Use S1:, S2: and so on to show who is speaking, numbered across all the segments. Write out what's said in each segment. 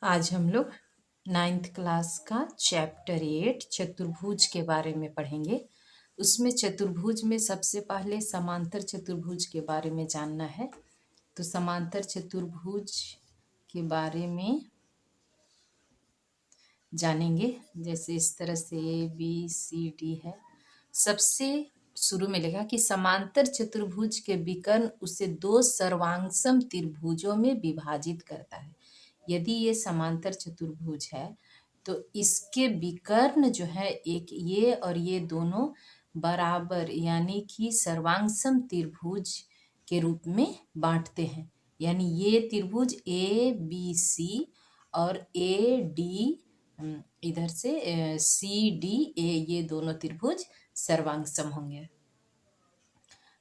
S1: आज हम लोग 9th क्लास का चैप्टर 8 चतुर्भुज के बारे में पढ़ेंगे। उसमें चतुर्भुज में सबसे पहले समांतर चतुर्भुज के बारे में जानना है। तो समांतर चतुर्भुज के बारे में जानेंगे। जैसे इस तरह से ए बी सी डी है। सबसे शुरू में लिखा कि समांतर चतुर्भुज के विकर्ण उसे दो सर्वांगसम त्रिभुजों में विभाजित करता है। यदि ये समांतर चतुर्भुज है तो इसके विकर्ण जो है एक ये और ये दोनों बराबर यानी कि सर्वांगसम त्रिभुज के रूप में बांटते हैं। यानी ये त्रिभुज ए बी सी और ए डी इधर से सी डी ए ये दोनों त्रिभुज सर्वांगसम होंगे।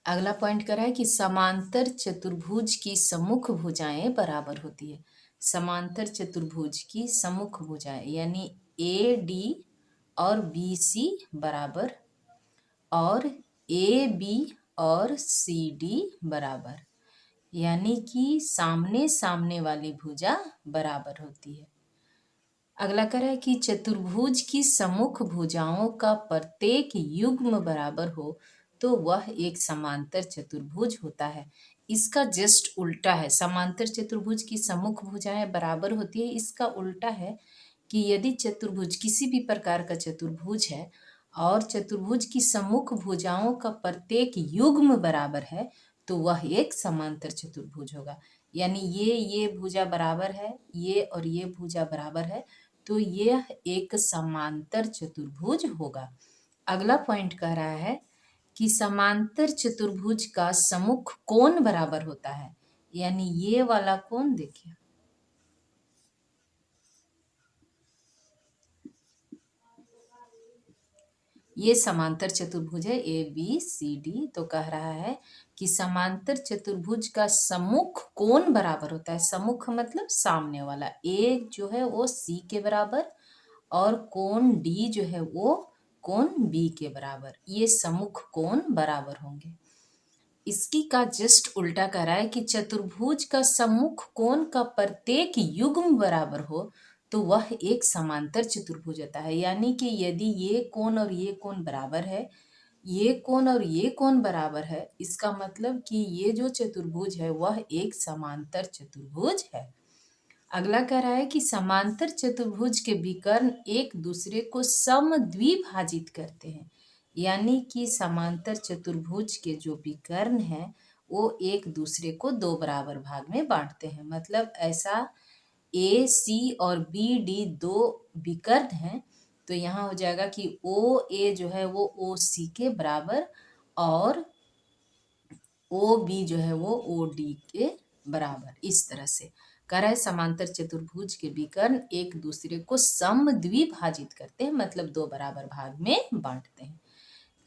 S1: अगला पॉइंट करा है कि समांतर चतुर्भुज की सम्मुख भुजाएं बराबर होती है। समांतर चतुर्भुज की सम्मुख भुजाएं यानी ए डी और बी सी बराबर और ए बी और सी डी बराबर, यानी कि सामने सामने वाली भुजा बराबर होती है। अगला करा है कि चतुर्भुज की सम्मुख भुजाओं का प्रत्येक युग्म बराबर हो तो वह एक समांतर चतुर्भुज होता है। इसका जस्ट उल्टा है। समांतर चतुर्भुज की सम्मुख भुजाएं बराबर होती है, इसका उल्टा है कि यदि चतुर्भुज किसी भी प्रकार का चतुर्भुज है और चतुर्भुज की सम्मुख भुजाओं का प्रत्येक युग्म बराबर है तो वह एक समांतर चतुर्भुज होगा। यानी ये भुजा बराबर है, ये और ये भुजा बराबर है, तो यह एक समांतर चतुर्भुज होगा। अगला पॉइंट कह रहा है कि समांतर चतुर्भुज का सम्मुख कोण बराबर होता है। यानी ये वाला कोण देखिए, ये समांतर चतुर्भुज है ए बी सी डी। तो कह रहा है कि समांतर चतुर्भुज का सम्मुख कोण बराबर होता है। सम्मुख मतलब सामने वाला। ए जो है वो सी के बराबर और कोण डी जो है वो कोण बी के बराबर। ये सम्मुख कोण बराबर होंगे। इसकी का जस्ट उल्टा कह रहा है कि चतुर्भुज का सम्मुख कोण का प्रत्येक युग्म बराबर हो तो वह एक समांतर चतुर्भुज होता है। यानी कि यदि ये कोण और ये कोण बराबर है, ये कोण और ये कोण बराबर है, इसका मतलब कि ये जो चतुर्भुज है वह एक समांतर चतुर्भुज है। अगला कह रहा है कि समांतर चतुर्भुज के विकर्ण एक दूसरे को समद्विभाजित करते हैं। यानी कि समांतर चतुर्भुज के जो विकर्ण हैं वो एक दूसरे को दो बराबर भाग में बांटते हैं। मतलब ऐसा ए सी और बी डी दो विकर्ण हैं तो यहाँ हो जाएगा कि ओ ए जो है वो ओ सी के बराबर और ओ बी जो है वो ओ डी के बराबर। इस तरह से कह रहा है समांतर चतुर्भुज के विकर्ण एक दूसरे को समद्विभाजित करते हैं, मतलब दो बराबर भाग में बांटते हैं।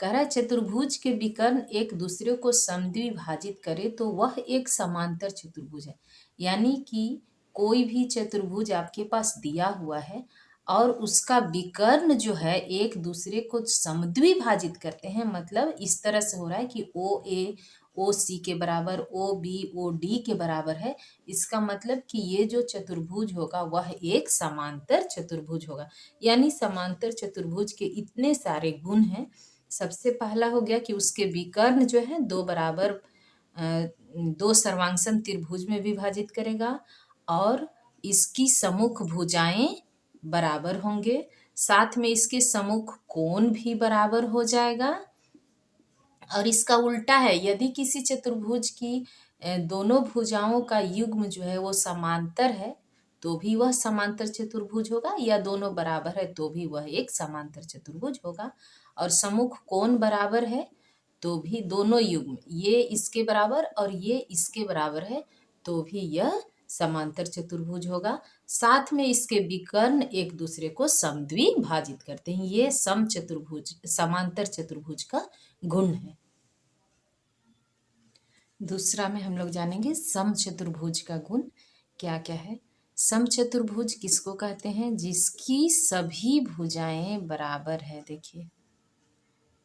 S1: कह रहा है चतुर्भुज के विकर्ण एक दूसरे को समद्विभाजित करे तो वह एक समांतर चतुर्भुज है। यानी कि कोई भी चतुर्भुज आपके पास दिया हुआ है और उसका विकर्ण जो है एक दूसरे को समद्विभाजित करते हैं। मतलब इस तरह से हो रहा है कि ओ ए ओ सी के बराबर, ओ बी ओ डी के बराबर है। इसका मतलब कि ये जो चतुर्भुज होगा वह एक समांतर चतुर्भुज होगा। यानी समांतर चतुर्भुज के इतने सारे गुण हैं। सबसे पहला हो गया कि उसके विकर्ण जो है दो बराबर दो सर्वांगसम त्रिभुज में विभाजित करेगा और इसकी सम्मुख भुजाएं बराबर होंगे। साथ में इसके सम्मुख कोण भी बराबर हो जाएगा। और इसका उल्टा है, यदि किसी चतुर्भुज की दोनों भुजाओं का युग्म जो है वो समांतर है तो भी वह समांतर चतुर्भुज होगा, या दोनों बराबर है तो भी वह एक समांतर चतुर्भुज होगा। और सम्मुख कोण बराबर है तो भी दोनों युग्म ये इसके बराबर और ये इसके बराबर है तो भी यह समांतर चतुर्भुज होगा। साथ में इसके विकर्ण एक दूसरे को समद्विभाजित करते हैं। ये समचतुर्भुज समांतर चतुर्भुज का गुण है। दूसरा में हम लोग जानेंगे समचतुर्भुज का गुण क्या क्या है। समचतुर्भुज किसको कहते हैं? जिसकी सभी भुजाएं बराबर है। देखिए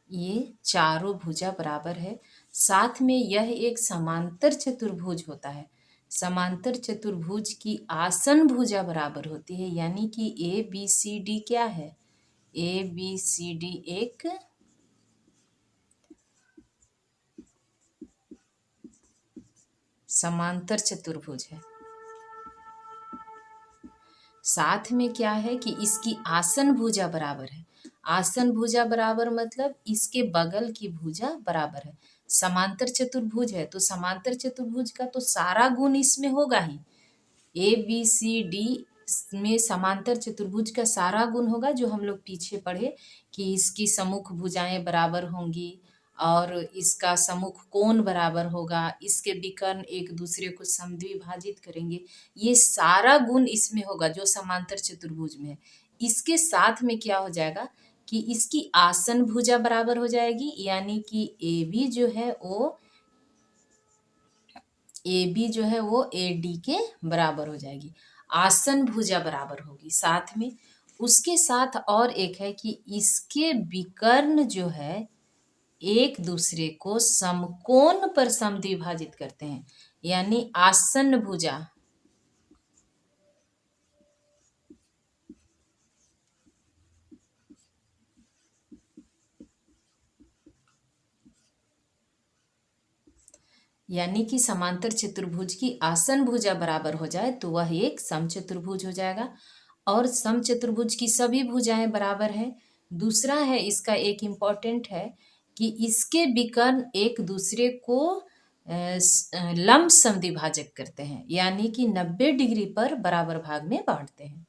S1: ये चारों भुजा बराबर है, साथ में यह एक समांतर चतुर्भुज होता है। समांतर चतुर्भुज की आसन भुजा बराबर होती है, यानी कि ए बी सी डी क्या है, ए बी सी डी एक समांतर चतुर्भुज है। साथ में क्या है कि इसकी आसन भुजा बराबर है। आसन भुजा बराबर मतलब इसके बगल की भुजा बराबर है। समांतर चतुर्भुज है तो समांतर चतुर्भुज का तो सारा गुण इसमें होगा ही। ए बी सी डी में समांतर चतुर्भुज का सारा गुण होगा, जो हम लोग पीछे पढ़े कि इसकी सम्मुख भुजाएं बराबर होंगी और इसका सम्मुख कोण बराबर होगा, इसके विकर्ण एक दूसरे को समद्विभाजित करेंगे। ये सारा गुण इसमें होगा जो समांतर चतुर्भुज में है। इसके साथ में क्या हो जाएगा कि इसकी आसन भुजा बराबर हो जाएगी, यानी कि ए बी जो है वो ए डी के बराबर हो जाएगी। आसन भुजा बराबर होगी। साथ में उसके साथ और एक है कि इसके विकर्ण जो है एक दूसरे को समकोण पर समद्विभाजित करते हैं, यानी आसन भुजा यानी कि समांतर चतुर्भुज की आसन भुजा बराबर हो जाए तो वह एक समचतुर्भुज हो जाएगा। और समचतुर्भुज की सभी भुजाएं बराबर है। दूसरा है इसका एक इम्पॉर्टेंट है कि इसके विकर्ण एक दूसरे को लंब समद्विभाजक करते हैं, यानी कि 90 डिग्री पर बराबर भाग में बांटते हैं।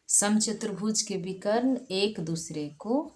S1: समचतुर्भुज के विकर्ण एक दूसरे को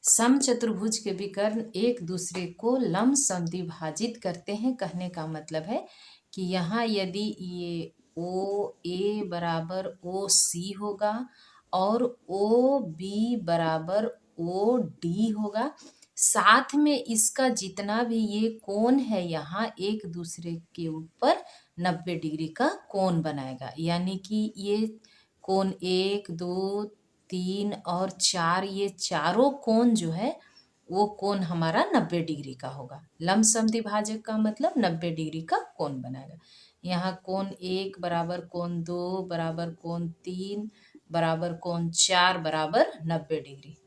S1: समचतुर्भुज के विकर्ण एक दूसरे को लंब समद्विभाजित करते हैं। कहने का मतलब है कि यहाँ यदि ये ओ ए बराबर ओ सी होगा और ओ बी बराबर ओ डी होगा, साथ में इसका जितना भी ये कोण है यहाँ एक दूसरे के ऊपर 90 डिग्री का कोण बनाएगा, यानी कि ये कोण 1 2 3 और 4, ये चारों कोण जो है वो कोण हमारा 90 डिग्री का होगा। लंब समद्विभाजक का मतलब 90 डिग्री का कोण बनाएगा। यहाँ कोण 1 बराबर कोण 2 बराबर कोण 3 बराबर कोण 4 बराबर 90 डिग्री।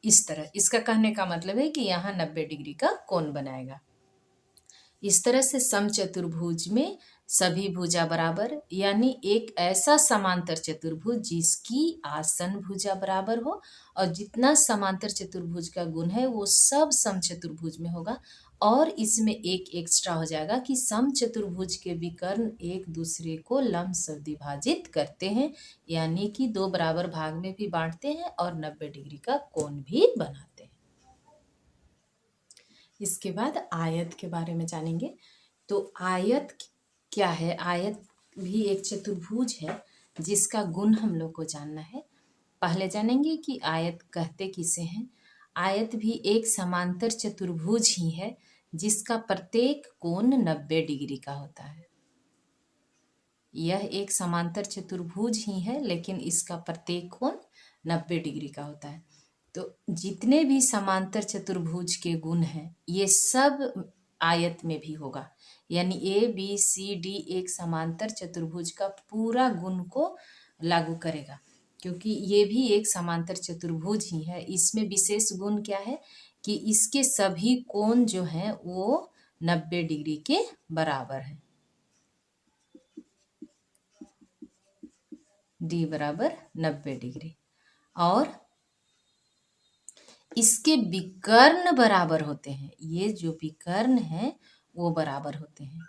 S1: इस तरह इसका कहने का मतलब है कि यहाँ 90 डिग्री का कोण बनाएगा। इस तरह से समचतुर्भुज में सभी भुजा बराबर, यानी एक ऐसा समांतर चतुर्भुज जिसकी आसन भुजा बराबर हो और जितना समांतर चतुर्भुज का गुण है वो सब समचतुर्भुज में होगा। और इसमें एक एक्स्ट्रा हो जाएगा कि समचतुर्भुज के विकर्ण एक दूसरे को लंब समद्विभाजित करते हैं, यानी कि 2 बराबर भाग में भी बांटते हैं और 90 डिग्री का कोण भी बनाते हैं। इसके बाद आयत के बारे में जानेंगे। तो आयत क्या है? आयत भी एक चतुर्भुज है जिसका गुण हम लोग को जानना है। पहले जानेंगे कि आयत कहते किसे हैं। आयत भी एक समांतर चतुर्भुज ही है जिसका प्रत्येक कोण 90 डिग्री का होता है। यह एक समांतर चतुर्भुज ही है लेकिन इसका प्रत्येक कोण 90 डिग्री का होता है। तो जितने भी समांतर चतुर्भुज के गुण हैं ये सब आयत में भी होगा, यानी ए बी सी डी एक समांतर चतुर्भुज का पूरा गुण को लागू करेगा, क्योंकि ये भी एक समांतर चतुर्भुज ही है। इसमें विशेष गुण क्या है कि इसके सभी कोण जो हैं वो 90 डिग्री के बराबर हैं। डी बराबर 90 डिग्री और इसके विकर्ण बराबर होते हैं। ये जो विकर्ण है वो बराबर होते हैं।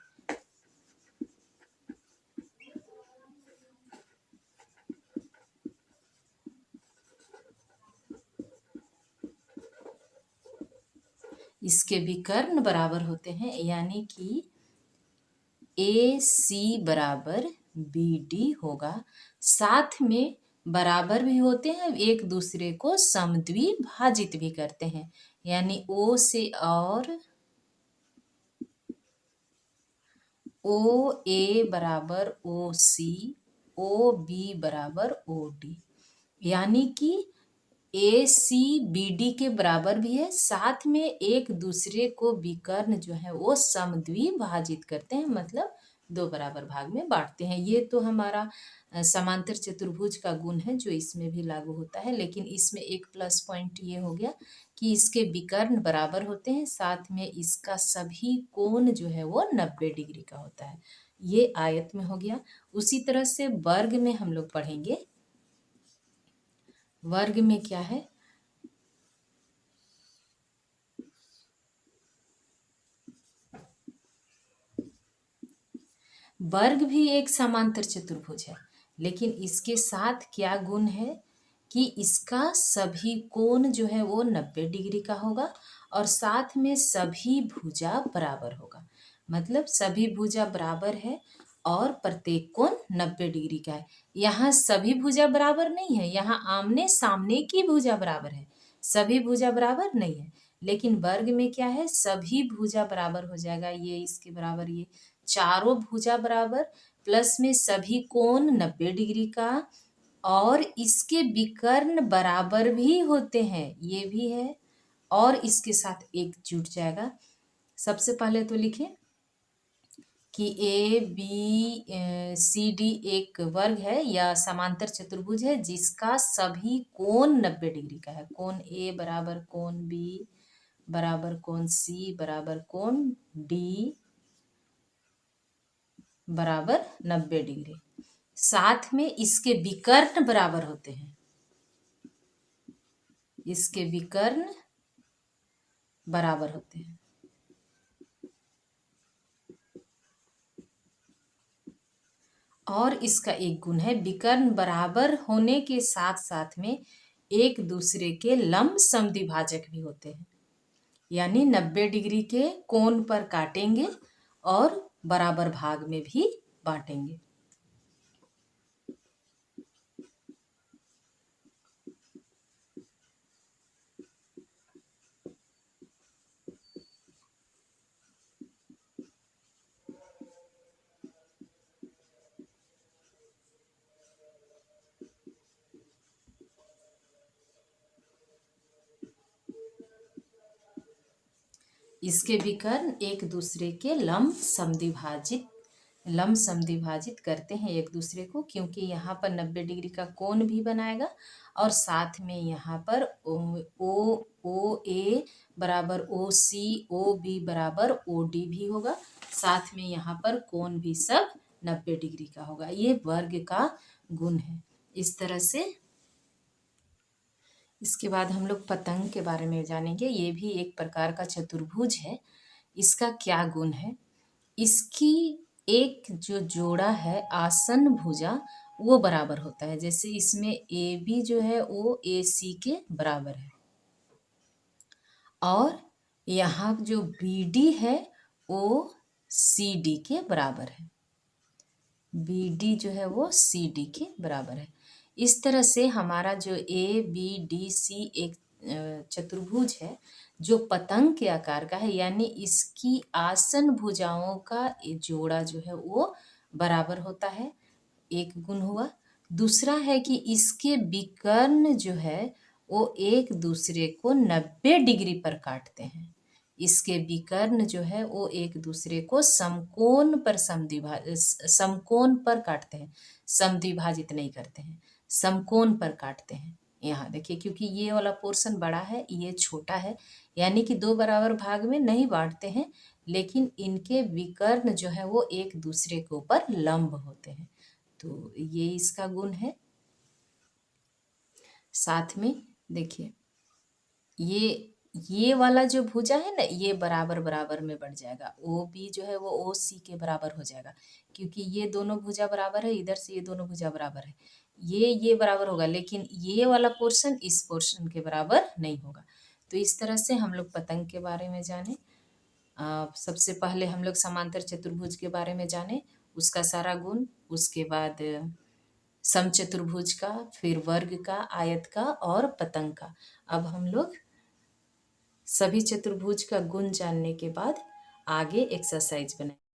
S1: इसके विकर्ण बराबर होते हैं, यानी कि ए सी बराबर बी डी होगा। साथ में बराबर भी होते हैं, एक दूसरे को समद्विभाजित भी करते हैं, यानी ओ से और ओ ए बराबर ओ सी, ओ बी बराबर ओ डी, यानी कि ए सी बी डी के बराबर भी है। साथ में एक दूसरे को विकर्ण जो है वो समद्विभाजित करते हैं, मतलब दो बराबर भाग में बांटते हैं। ये तो हमारा समांतर चतुर्भुज का गुण है जो इसमें भी लागू होता है, लेकिन इसमें एक प्लस पॉइंट ये हो गया कि इसके विकर्ण बराबर होते हैं, साथ में इसका सभी कोण जो है वो 90 डिग्री का होता है। ये आयत में हो गया। उसी तरह से वर्ग में हम लोग पढ़ेंगे। वर्ग में क्या है, वर्ग भी एक समांतर चतुर्भुज है, लेकिन इसके साथ क्या गुण है कि इसका सभी कोण जो है वो 90 डिग्री का होगा और साथ में सभी भुजा बराबर होगा। मतलब सभी भुजा बराबर है और प्रत्येक कोण 90 डिग्री का है। यहाँ सभी भुजा बराबर नहीं है, यहाँ आमने सामने की भुजा बराबर है, सभी भुजा बराबर नहीं है। लेकिन वर्ग में क्या है, सभी भुजा बराबर हो जाएगा, ये इसके बराबर, ये चारों भुजा बराबर, प्लस में सभी कोण 90 डिग्री का, और इसके विकर्ण बराबर भी होते हैं, ये भी है, और इसके साथ एक जुट जाएगा। सबसे पहले तो लिखें कि ए बी सी डी एक वर्ग है या समांतर चतुर्भुज है जिसका सभी कोण 90 डिग्री का है। कोण ए बराबर कोण बी बराबर कोण सी बराबर कोण डी बराबर 90 डिग्री। साथ में इसके विकर्ण बराबर होते हैं, इसके विकर्ण बराबर होते हैं। और इसका एक गुण है, विकर्ण बराबर होने के साथ साथ में एक दूसरे के लंब समद्विभाजक भी होते हैं, यानी 90 डिग्री के कोण पर काटेंगे और बराबर भाग में भी बांटेंगे। इसके विकर्ण एक दूसरे के लंब समद्विभाजित करते हैं एक दूसरे को, क्योंकि यहाँ पर 90 डिग्री का कोण भी बनाएगा और साथ में यहाँ पर ओ ए बराबर ओ सी, ओ बी बराबर ओ डी भी होगा। साथ में यहाँ पर कोण भी सब 90 डिग्री का होगा। ये वर्ग का गुण है। इस तरह से इसके बाद हम लोग पतंग के बारे में जानेंगे। ये भी एक प्रकार का चतुर्भुज है। इसका क्या गुण है, इसकी एक जो जोड़ा है आसन भुजा वो बराबर होता है। जैसे इसमें ए बी जो है वो ए सी के बराबर है, और यहाँ जो बी डी है वो सी डी के बराबर है, बी डी जो है वो सी डी के बराबर है। इस तरह से हमारा जो ए बी डी सी एक चतुर्भुज है जो पतंग के आकार का है, यानी इसकी आसन भुजाओं का जोड़ा जो है वो बराबर होता है, एक गुण हुआ। दूसरा है कि इसके विकर्ण जो है वो एक दूसरे को 90 डिग्री पर काटते हैं। इसके विकर्ण जो है वो एक दूसरे को समकोण पर काटते हैं, समद्विभाजित नहीं करते हैं, समकोण पर काटते हैं। यहाँ देखिए, क्योंकि ये वाला पोर्शन बड़ा है, ये छोटा है, यानी कि दो बराबर भाग में नहीं बांटते हैं, लेकिन इनके विकर्ण जो है वो एक दूसरे के ऊपर लंब होते हैं। तो ये इसका गुण है। साथ में देखिए, ये वाला जो भुजा है ना, ये बराबर बराबर में बढ़ जाएगा। ओ बी जो है वो ओ सी के बराबर हो जाएगा, क्योंकि ये दोनों भुजा बराबर है, इधर से ये दोनों भुजा बराबर है, ये बराबर होगा, लेकिन ये वाला पोर्शन इस पोर्शन के बराबर नहीं होगा। तो इस तरह से हम लोग पतंग के बारे में जाने। सबसे पहले हम लोग समांतर चतुर्भुज के बारे में जाने, उसका सारा गुण, उसके बाद समचतुर्भुज का, फिर वर्ग का, आयत का और पतंग का। अब हम लोग सभी चतुर्भुज का गुण जानने के बाद आगे एक्सरसाइज बनाएं।